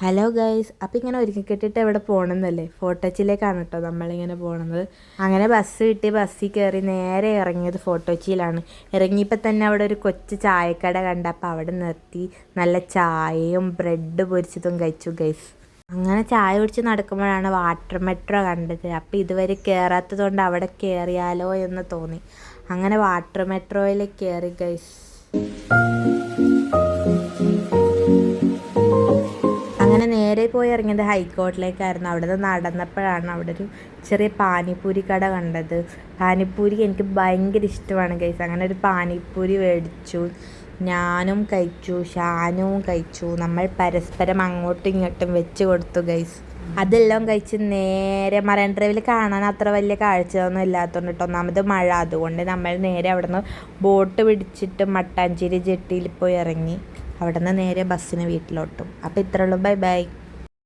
Hello guys, അപ്പോൾ ഇങ്ങനെ ഒരുക്കി കെട്ടിയിട്ട് എവിടെ പോകണമെന്നല്ലേ? ഫോർട്ടോച്ചിയിലേക്കാണ് കേട്ടോ നമ്മളിങ്ങനെ പോകണത്. അങ്ങനെ ബസ് കിട്ടി, ബസ്സിൽ കയറി നേരെ ഇറങ്ങിയത് ഫോർട്ടോച്ചിയിലാണ്. ഇറങ്ങിയപ്പോൾ തന്നെ അവിടെ ഒരു കൊച്ചു ചായക്കട കണ്ടപ്പോൾ അവിടെ നിർത്തി നല്ല ചായയും ബ്രെഡ് പൊരിച്ചതും കഴിച്ചു ഗൈസ്. അങ്ങനെ ചായ കുടിച്ച് നടക്കുമ്പോഴാണ് വാട്ടർ മെട്രോ കണ്ടത്. അപ്പോൾ ഇതുവരെ കയറാത്തത് കൊണ്ട് അവിടെ കയറിയാലോ എന്ന് തോന്നി. അങ്ങനെ വാട്ടർ മെട്രോയിൽ കയറി ഗൈസ്. അങ്ങനെ നേരെ പോയി ഇറങ്ങിയത് ഹൈക്കോർട്ടിലേക്കായിരുന്നു. അവിടെ നിന്ന് നടന്നപ്പോഴാണ് അവിടെ ഒരു ചെറിയ പാനിപ്പൂരി കട കണ്ടത്. പാനിപ്പൂരി എനിക്ക് ഭയങ്കര ഇഷ്ടമാണ് ഗൈസ്. അങ്ങനെ ഒരു പാനിപ്പൂരി മേടിച്ചു. ഞാനും കഴിച്ചു, ഷാനുവും കഴിച്ചു. നമ്മൾ പരസ്പരം അങ്ങോട്ടും ഇങ്ങോട്ടും വെച്ച് കൊടുത്തു ഗൈസ്. അതെല്ലാം കഴിച്ച് നേരെ മറൈൻ ഡ്രൈവിൽ കാണാൻ അത്ര വലിയ കാഴ്ചയൊന്നും ഇല്ലാത്തതുകൊണ്ട് കേട്ടോ, ഒന്നാമത് മഴ, അതുകൊണ്ട് നമ്മൾ നേരെ അവിടെ നിന്ന് ബോട്ട് പിടിച്ചിട്ട് മട്ടാഞ്ചേരി ജെട്ടിയിൽ പോയി ഇറങ്ങി. അവിടെ നിന്ന് നേരെ ബസ്സിന് വീട്ടിലോട്ടും. അപ്പോൾ ഇത്രയുള്ളൂ. Bye by.